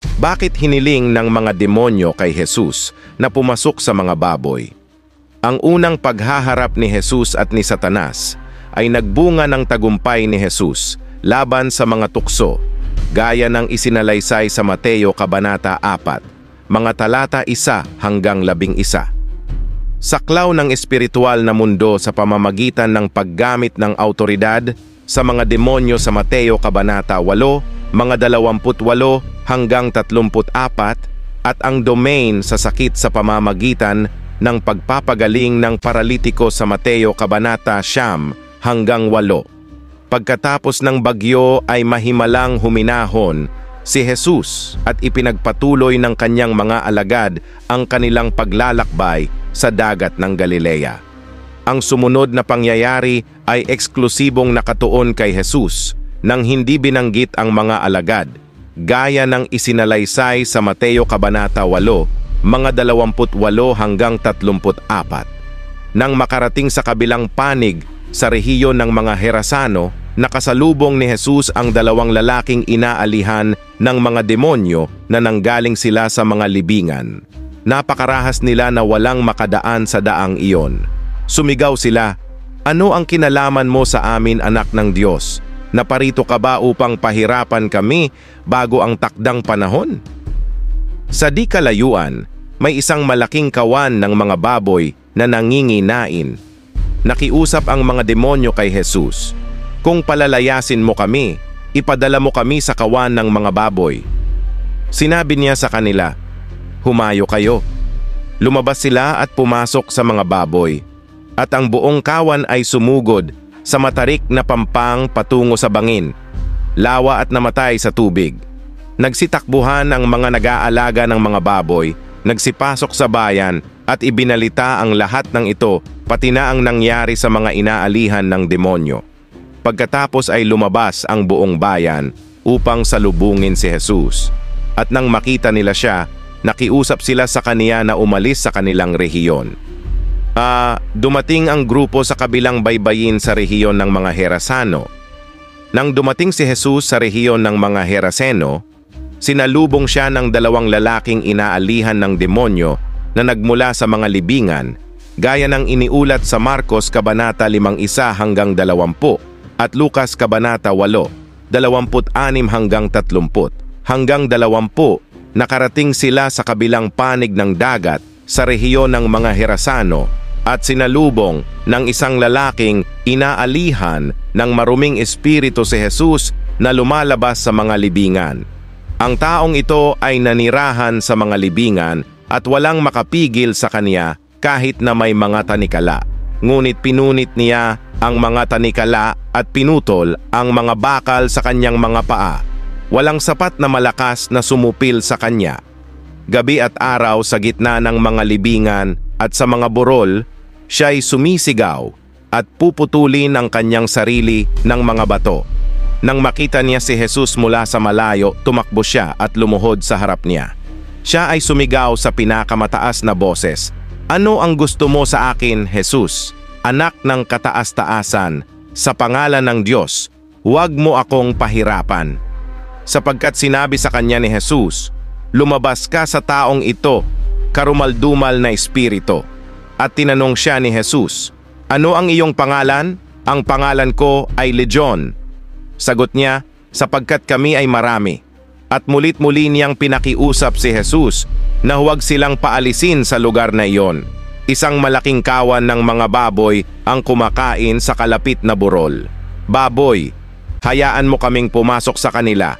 Bakit hiniling ng mga demonyo kay Jesus na pumasok sa mga baboy? Ang unang paghaharap ni Jesus at ni Satanas ay nagbunga ng tagumpay ni Jesus laban sa mga tukso, gaya ng isinalaysay sa Mateo Kabanata 4, mga talata 1 hanggang 11. Saklaw ng espiritual na mundo sa pamamagitan ng paggamit ng autoridad sa mga demonyo sa Mateo Kabanata 8, mga 28 hanggang 34, at ang domain sa sakit sa pamamagitan ng pagpapagaling ng paralitiko sa Mateo Kabanata 9 hanggang 8. Pagkatapos ng bagyo ay mahimalang huminahon si Jesus at ipinagpatuloy ng kanyang mga alagad ang kanilang paglalakbay sa dagat ng Galilea. Ang sumunod na pangyayari ay eksklusibong nakatuon kay Jesus nang hindi binanggit ang mga alagad, gaya ng isinalaysay sa Mateo Kabanata 8, mga 28 hanggang 34. Nang makarating sa kabilang panig sa rehiyon ng mga Gerasano, nakasalubong ni Jesus ang dalawang lalaking inaalihan ng mga demonyo na nanggaling sila sa mga libingan. Napakarahas nila na walang makadaan sa daang iyon. Sumigaw sila, "Ano ang kinalaman mo sa amin, anak ng Diyos? Naparito ka ba upang pahirapan kami bago ang takdang panahon?" Sa di kalayuan, may isang malaking kawan ng mga baboy na nanginginain. Nakiusap ang mga demonyo kay Jesus, "Kung palalayasin mo kami, ipadala mo kami sa kawan ng mga baboy." Sinabi niya sa kanila, "Humayo kayo." Lumabas sila at pumasok sa mga baboy, at ang buong kawan ay sumugod sa matarik na pampang patungo sa bangin, lawa at namatay sa tubig. Nagsitakbuhan ang mga nag-aalaga ng mga baboy, nagsipasok sa bayan at ibinalita ang lahat ng ito, pati na ang nangyari sa mga inaalihan ng demonyo. Pagkatapos ay lumabas ang buong bayan upang salubungin si Jesus. At nang makita nila siya, nakiusap sila sa kaniya na umalis sa kanilang rehiyon. Dumating ang grupo sa kabilang baybayin sa rehiyon ng mga Gerasano. Nang dumating si Jesus sa rehiyon ng mga Geraseno, sinalubong siya ng dalawang lalaking inaalihan ng demonyo na nagmula sa mga libingan, gaya ng iniulat sa Marcos Kabanata 5 hanggang 20 at Lucas Kabanata 8, 26 hanggang 30. Hanggang 20, nakarating sila sa kabilang panig ng dagat sa rehiyon ng mga Gerasano at sinalubong ng isang lalaking inaalihan ng maruming espiritu si Jesus na lumalabas sa mga libingan. Ang taong ito ay nanirahan sa mga libingan at walang makapigil sa kanya kahit na may mga tanikala. Ngunit pinunit niya ang mga tanikala at pinutol ang mga bakal sa kanyang mga paa. Walang sapat na malakas na sumupil sa kanya. Gabi at araw sa gitna ng mga libingan at sa mga burol, siya'y sumisigaw at puputulin ang kanyang sarili ng mga bato. Nang makita niya si Jesus mula sa malayo, tumakbo siya at lumuhod sa harap niya. Siya ay sumigaw sa pinakamataas na boses, "Ano ang gusto mo sa akin, Jesus? Anak ng kataas-taasan, sa pangalan ng Diyos, huwag mo akong pahirapan." Sapagkat sinabi sa kanya ni Jesus, "Lumabas ka sa taong ito, karumaldumal na espiritu." At tinanong siya ni Jesus, "Ano ang iyong pangalan?" "Ang pangalan ko ay Legion." Sagot niya, "Sapagkat kami ay marami." At mulit-muli niyang pinakiusap si Jesus na huwag silang paalisin sa lugar na iyon. Isang malaking kawan ng mga baboy ang kumakain sa kalapit na burol. "Baboy, hayaan mo kaming pumasok sa kanila."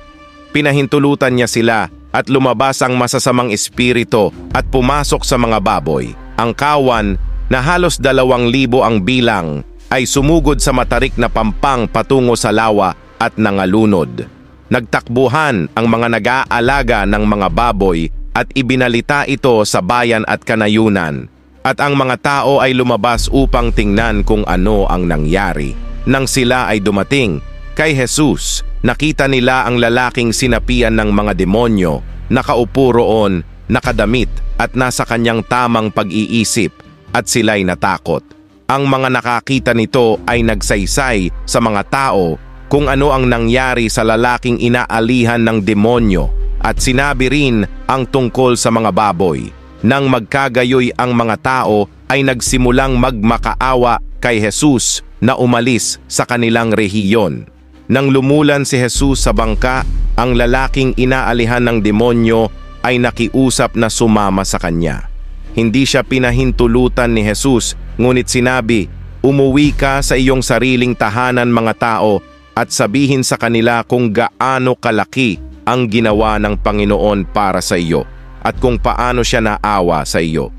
Pinahintulutan niya sila at lumabas ang masasamang espiritu at pumasok sa mga baboy. Ang kawan na halos 2,000 ang bilang ay sumugod sa matarik na pampang patungo sa lawa at nangalunod. Nagtakbuhan ang mga nag-aalaga ng mga baboy at ibinalita ito sa bayan at kanayunan. At ang mga tao ay lumabas upang tingnan kung ano ang nangyari. Nang sila ay dumating kay Jesus, nakita nila ang lalaking sinapian ng mga demonyo, nakaupo roon, nakadamit at nasa kanyang tamang pag-iisip, at sila'y natakot. Ang mga nakakita nito ay nagsaysay sa mga tao kung ano ang nangyari sa lalaking inaalihan ng demonyo At sinabi rin ang tungkol sa mga baboy. Nang magkagayoy ang mga tao ay nagsimulang magmakaawa kay Jesus na umalis sa kanilang rehiyon. Nang lumulan si Jesus sa bangka, ang lalaking inaalihan ng demonyo ay nakiusap na sumama sa kanya. Hindi siya pinahintulutan ni Jesus, ngunit sinabi, "Umuwi ka sa iyong sariling tahanan mga tao at sabihin sa kanila kung gaano kalaki ang ginawa ng Panginoon para sa iyo at kung paano siya naawa sa iyo."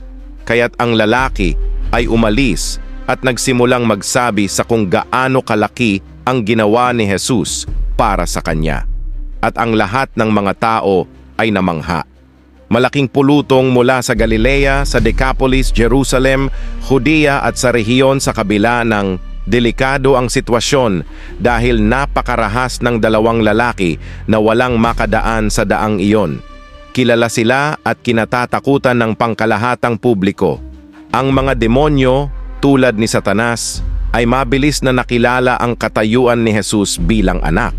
Kaya't ang lalaki ay umalis at nagsimulang magsabi sa kung gaano kalaki ang ginawa ni Jesus para sa kanya. At ang lahat ng mga tao ay namangha. Malaking pulutong mula sa Galilea, sa Decapolis, Jerusalem, Judea at sa rehiyon sa kabila ng delikado ang sitwasyon dahil napakarahas ng dalawang lalaki na walang makadaan sa daang iyon. Kilala sila at kinatatakutan ng pangkalahatang publiko. Ang mga demonyo, tulad ni Satanas, ay mabilis na nakilala ang katayuan ni Jesus bilang anak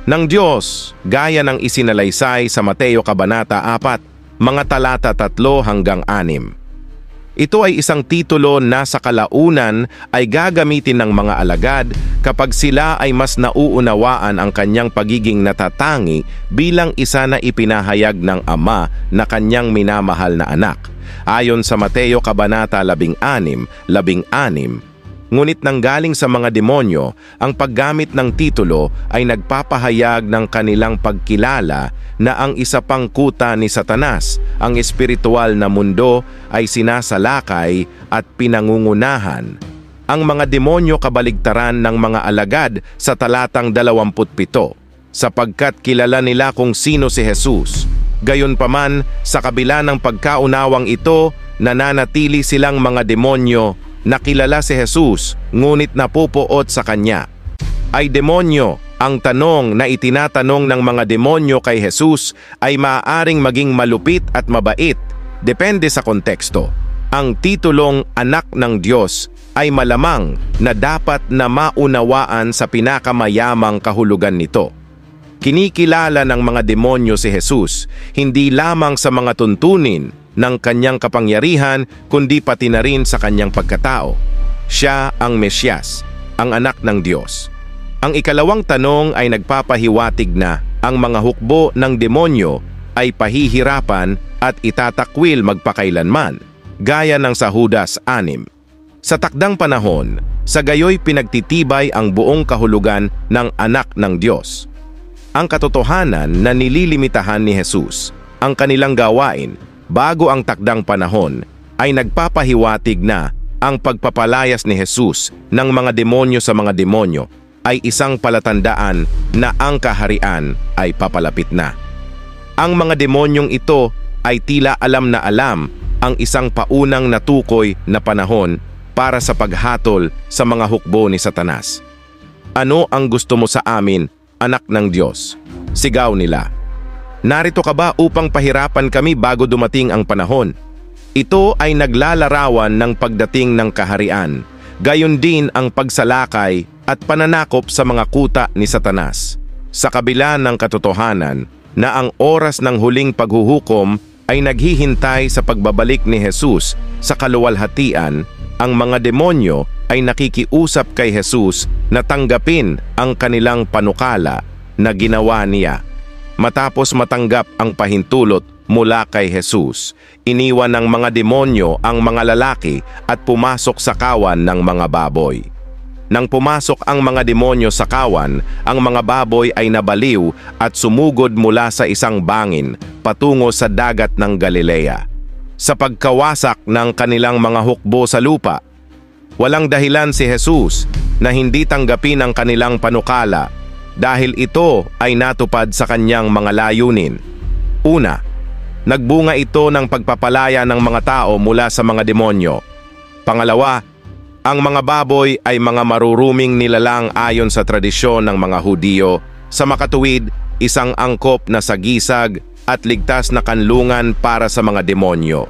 ng Diyos, gaya ng isinalaysay sa Mateo Kabanata 4, mga talata 3 hanggang 6. Ito ay isang titulo na sa kalaunan ay gagamitin ng mga alagad kapag sila ay mas nauunawaan ang kanyang pagiging natatangi bilang isa na ipinahayag ng Ama na kanyang minamahal na anak. Ayon sa Mateo Kabanata 16:16, ngunit nanggaling sa mga demonyo, ang paggamit ng titulo ay nagpapahayag ng kanilang pagkilala na ang isa pang kuta ni Satanas, ang espiritual na mundo, ay sinasalakay at pinangungunahan. Ang mga demonyo kabaligtaran ng mga alagad sa talatang 27, sapagkat kilala nila kung sino si Jesus. Gayunpaman, sa kabila ng pagkaunawang ito, nananatili silang mga demonyo. Nakilala si Jesus, ngunit napupuot sa kanya. Ay demonyo, ang tanong na itinatanong ng mga demonyo kay Jesus ay maaaring maging malupit at mabait, depende sa konteksto. Ang titulong anak ng Diyos ay malamang na dapat na maunawaan sa pinakamayamang kahulugan nito. Kinikilala ng mga demonyo si Jesus, hindi lamang sa mga tuntunin ng kanyang kapangyarihan, kundi pati na rin sa kanyang pagkatao. Siya ang Mesyas, ang anak ng Diyos. Ang ikalawang tanong ay nagpapahiwatig na ang mga hukbo ng demonyo ay pahihirapan at itatakwil magpakailanman, gaya ng sa Judas 6. Sa takdang panahon, sa gayoy pinagtitibay ang buong kahulugan ng anak ng Diyos. Ang katotohanan na nililimitahan ni Jesus, ang kanilang gawain, bago ang takdang panahon, ay nagpapahiwatig na ang pagpapalayas ni Jesus ng mga demonyo sa mga demonyo ay isang palatandaan na ang kaharian ay papalapit na. Ang mga demonyong ito ay tila alam na alam ang isang paunang natukoy na panahon para sa paghatol sa mga hukbo ni Satanas. "Ano ang gusto mo sa amin, anak ng Diyos?" sigaw nila. "Narito ka ba upang pahirapan kami bago dumating ang panahon?" Ito ay naglalarawan ng pagdating ng kaharian, gayon din ang pagsalakay at pananakop sa mga kuta ni Satanas. Sa kabila ng katotohanan na ang oras ng huling paghuhukom ay naghihintay sa pagbabalik ni Jesus sa kaluwalhatian, ang mga demonyo ay nakikiusap kay Jesus na tanggapin ang kanilang panukala na ginawa niya. Matapos matanggap ang pahintulot mula kay Jesus, iniwan ng mga demonyo ang mga lalaki at pumasok sa kawan ng mga baboy. Nang pumasok ang mga demonyo sa kawan, ang mga baboy ay nabaliw at sumugod mula sa isang bangin patungo sa dagat ng Galilea. Sa pagkawasak ng kanilang mga hukbo sa lupa, walang dahilan si Jesus na hindi tanggapin ang kanilang panukala dahil ito ay natupad sa kanyang mga layunin. Una, nagbunga ito ng pagpapalaya ng mga tao mula sa mga demonyo. Pangalawa, ang mga baboy ay mga maruruming nilalang ayon sa tradisyon ng mga Hudiyo. Sa makatuwid, isang angkop na sagisag at ligtas na kanlungan para sa mga demonyo.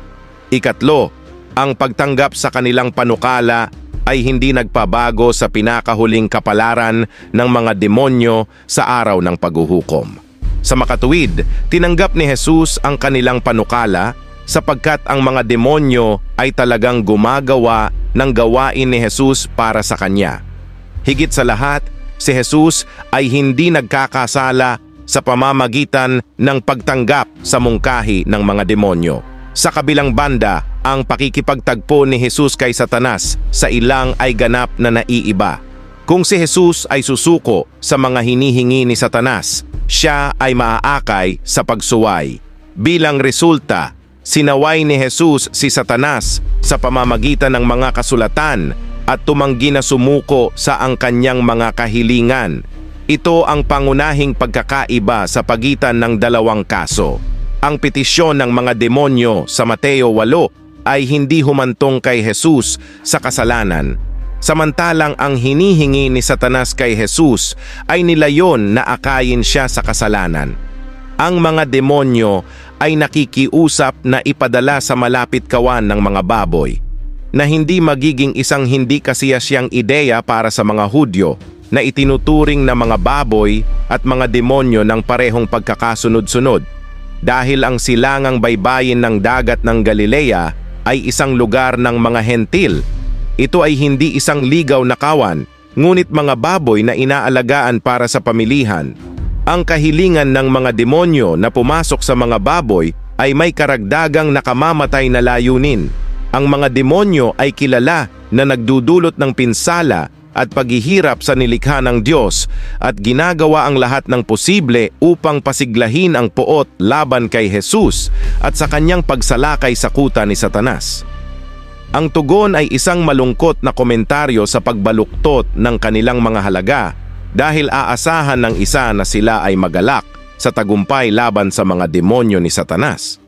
Ikatlo, ang pagtanggap sa kanilang panukala ay hindi nagpabago sa pinakahuling kapalaran ng mga demonyo sa araw ng paghuhukom. Sa makatuwid, tinanggap ni Jesus ang kanilang panukala sapagkat ang mga demonyo ay talagang gumagawa ng gawain ni Jesus para sa kanya. Higit sa lahat, si Jesus ay hindi nagkakasala sa pamamagitan ng pagtanggap sa mungkahi ng mga demonyo. Sa kabilang banda, ang pakikipagtagpo ni Jesus kay Satanas sa ilang ay ganap na naiiba. Kung si Jesus ay susuko sa mga hinihingi ni Satanas, siya ay maaakay sa pagsuway. Bilang resulta, sinaway ni Jesus si Satanas sa pamamagitan ng mga kasulatan at tumanggi na sumuko sa ang kanyang mga kahilingan. Ito ang pangunahing pagkakaiba sa pagitan ng dalawang kaso. Ang petisyon ng mga demonyo sa Mateo 8 ay hindi humantong kay Jesus sa kasalanan. Samantalang ang hinihingi ni Satanas kay Jesus ay nilayon na akayin siya sa kasalanan. Ang mga demonyo ay nakikiusap na ipadala sa malapit kawan ng mga baboy, na hindi magiging isang hindi kasiyasyang ideya para sa mga Hudyo na itinuturing na mga baboy at mga demonyo ng parehong pagkakasunod-sunod. Dahil ang silangang baybayin ng dagat ng Galilea ay isang lugar ng mga hentil. Ito ay hindi isang ligaw na kawan, ngunit mga baboy na inaalagaan para sa pamilihan. Ang kahilingan ng mga demonyo na pumasok sa mga baboy ay may karagdagang nakamamatay na layunin. Ang mga demonyo ay kilala na nagdudulot ng pinsala at paghihirap sa nilikha ng Diyos at ginagawa ang lahat ng posible upang pasiglahin ang poot laban kay Jesus at sa kanyang pagsalakay sa kuta ni Satanas. Ang tugon ay isang malungkot na komentaryo sa pagbaluktot ng kanilang mga halaga dahil aasahan ng isa na sila ay magalak sa tagumpay laban sa mga demonyo ni Satanas.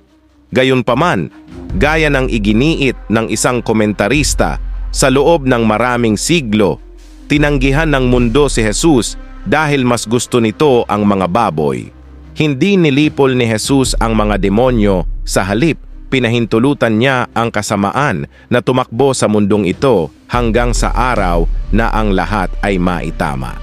Gayunpaman, gaya ng iginiit ng isang komentarista, sa loob ng maraming siglo, tinanggihan ng mundo si Jesus dahil mas gusto nito ang mga baboy. Hindi nilipol ni Jesus ang mga demonyo, sa halip, pinahintulutan niya ang kasamaan na tumakbo sa mundong ito hanggang sa araw na ang lahat ay maitama.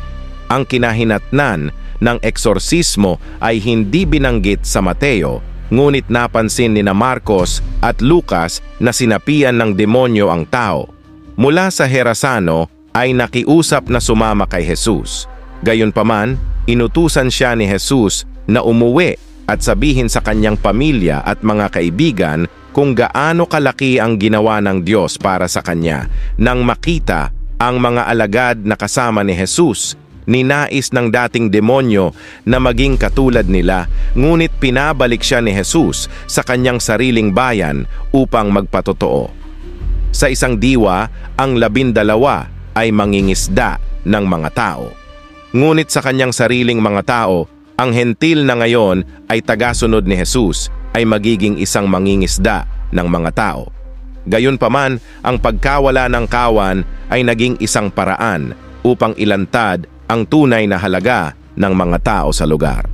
Ang kinahinatnan ng eksorsismo ay hindi binanggit sa Mateo, ngunit napansin ni Marcos at Lucas na sinapian ng demonyo ang tao. Mula sa Gerasano ay nakiusap na sumama kay Jesus. Gayunpaman, inutusan siya ni Jesus na umuwi at sabihin sa kanyang pamilya at mga kaibigan kung gaano kalaki ang ginawa ng Diyos para sa kanya. Nang makita ang mga alagad na kasama ni Jesus, ninais ng dating demonyo na maging katulad nila, ngunit pinabalik siya ni Jesus sa kanyang sariling bayan upang magpatotoo. Sa isang diwa, ang 12 ay mangingisda ng mga tao. Ngunit sa kanyang sariling mga tao, ang hentil na ngayon ay tagasunod ni Jesus ay magiging isang mangingisda ng mga tao. Gayunpaman, ang pagkawala ng kawan ay naging isang paraan upang ilantad ang tunay na halaga ng mga tao sa lugar.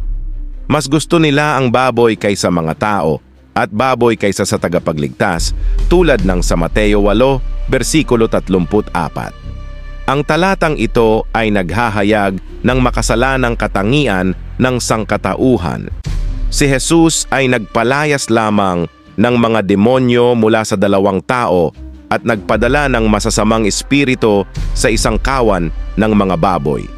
Mas gusto nila ang baboy kaysa mga tao at baboy kaysa sa tagapagligtas, tulad ng sa Mateo 8, versikulo 34. Ang talatang ito ay naghahayag ng makasalanang katangian ng sangkatauhan. Si Jesus ay nagpalayas lamang ng mga demonyo mula sa 2 tao at nagpadala ng masasamang espiritu sa isang kawan ng mga baboy,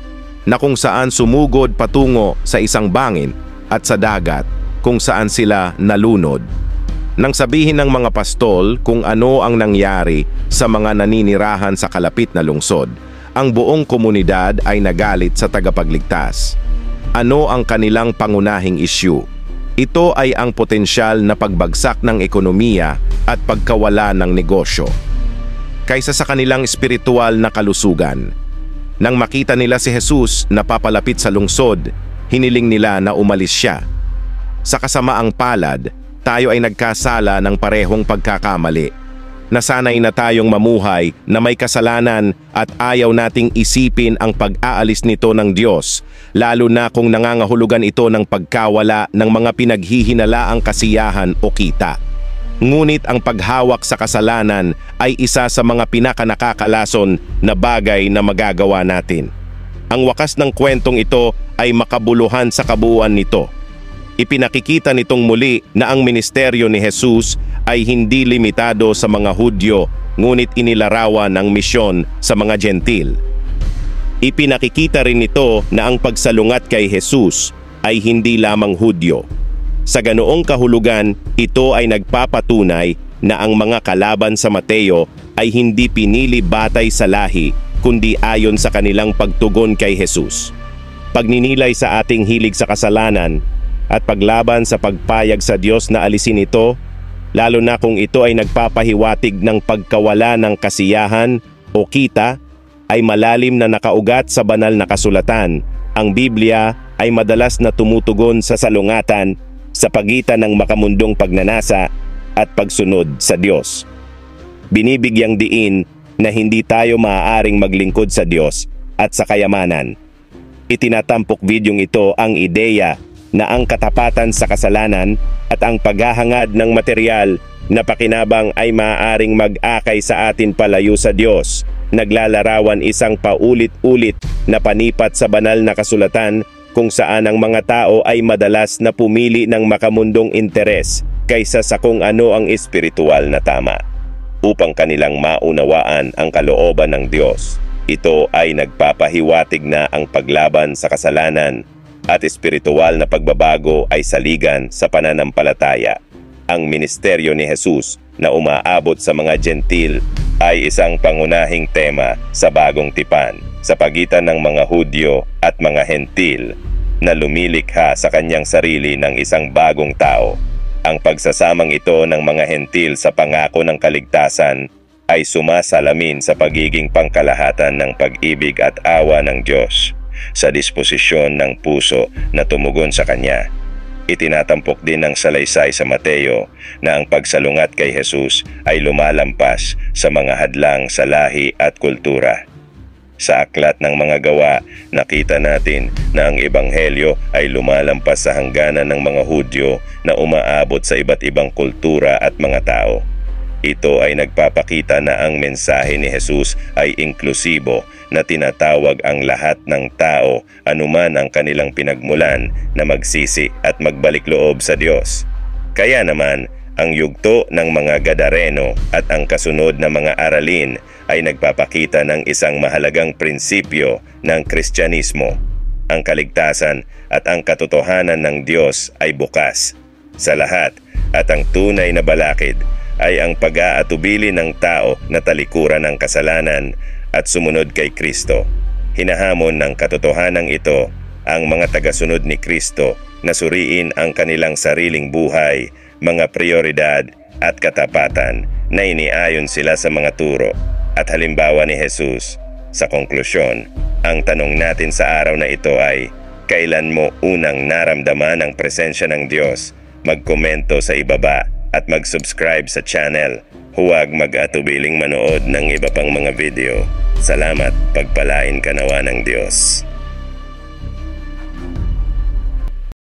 na kung saan sumugod patungo sa isang bangin at sa dagat kung saan sila nalunod. Nang sabihin ng mga pastol kung ano ang nangyari sa mga naninirahan sa kalapit na lungsod, ang buong komunidad ay nagalit sa tagapagligtas. Ano ang kanilang pangunahing issue? Ito ay ang potensyal na pagbagsak ng ekonomiya at pagkawala ng negosyo, kaysa sa kanilang espiritual na kalusugan. Nang makita nila si Jesus na papalapit sa lungsod, hiniling nila na umalis siya. Sa kasamaang palad, tayo ay nagkasala ng parehong pagkakamali. Nasanay na tayong mamuhay na may kasalanan at ayaw nating isipin ang pag-aalis nito ng Diyos, lalo na kung nangangahulugan ito ng pagkawala ng mga pinaghihinalaang kasiyahan o kita. Ngunit ang paghawak sa kasalanan ay isa sa mga pinakanakakalason na bagay na magagawa natin. Ang wakas ng kwentong ito ay makabuluhan sa kabuuan nito. Ipinakikita nitong muli na ang ministeryo ni Jesus ay hindi limitado sa mga Hudyo, ngunit inilarawan ang misyon sa mga Gentil. Ipinakikita rin nito na ang pagsalungat kay Jesus ay hindi lamang Hudyo. Sa ganoong kahulugan, ito ay nagpapatunay na ang mga kalaban sa Mateo ay hindi pinili batay sa lahi, kundi ayon sa kanilang pagtugon kay Jesus. Pagninilay sa ating hilig sa kasalanan at paglaban sa pagpayag sa Diyos na alisin ito, lalo na kung ito ay nagpapahiwatig ng pagkawala ng kasiyahan o kita, ay malalim na nakaugat sa banal na kasulatan. Ang Biblia ay madalas na tumutugon sa salungatan sa pagitan ng makamundong pagnanasa at pagsunod sa Diyos. Binibigyang diin na hindi tayo maaaring maglingkod sa Diyos at sa kayamanan. Itinatampok videong ito ang ideya na ang katapatan sa kasalanan at ang paghahangad ng material na pakinabang ay maaaring mag-akay sa atin palayo sa Diyos. Naglalarawan isang paulit-ulit na panipat sa banal na kasulatan kung saan ang mga tao ay madalas na pumili ng makamundong interes kaysa sa kung ano ang espiritual na tama upang kanilang maunawaan ang kalooban ng Diyos. Ito ay nagpapahiwatig na ang paglaban sa kasalanan at espiritual na pagbabago ay saligan sa pananampalataya. Ang ministeryo ni Jesus na umaabot sa mga Gentil ay isang pangunahing tema sa bagong tipan sa pagitan ng mga Hudyo at mga Hentil na lumilikha sa kanyang sarili ng isang bagong tao. Ang pagsasamang ito ng mga Hentil sa pangako ng kaligtasan ay sumasalamin sa pagiging pangkalahatan ng pag-ibig at awa ng Diyos sa disposisyon ng puso na tumugon sa Kanya. Itinatampok din ng salaysay sa Mateo na ang pagsalungat kay Jesus ay lumalampas sa mga hadlang sa lahi at kultura. Sa aklat ng mga gawa, nakita natin na ang ebanghelyo ay lumalampas sa hangganan ng mga Hudyo na umaabot sa iba't ibang kultura at mga tao. Ito ay nagpapakita na ang mensahe ni Jesus ay inklusibo na tinatawag ang lahat ng tao anuman ang kanilang pinagmulan na magsisi at magbalik loob sa Diyos. Kaya naman, ang yugto ng mga Gadareno at ang kasunod na mga aralin ay nagpapakita ng isang mahalagang prinsipyo ng Kristyanismo. Ang kaligtasan at ang katotohanan ng Diyos ay bukas sa lahat at ang tunay na balakid ay ang pag-aatubili ng tao na talikuran ng kasalanan at sumunod kay Kristo. Hinahamon ng katotohanan ito ang mga tagasunod ni Kristo na suriin ang kanilang sariling buhay, mga prioridad at katapatan na iniayon sila sa mga turo at halimbawa ni Jesus. Sa konklusyon, ang tanong natin sa araw na ito ay, kailan mo unang naramdaman ang presensya ng Diyos? Magkomento sa ibaba at mag-subscribe sa channel. Huwag mag-atubiling manood ng iba pang mga video. Salamat, pagpalain ka nawa ng Diyos.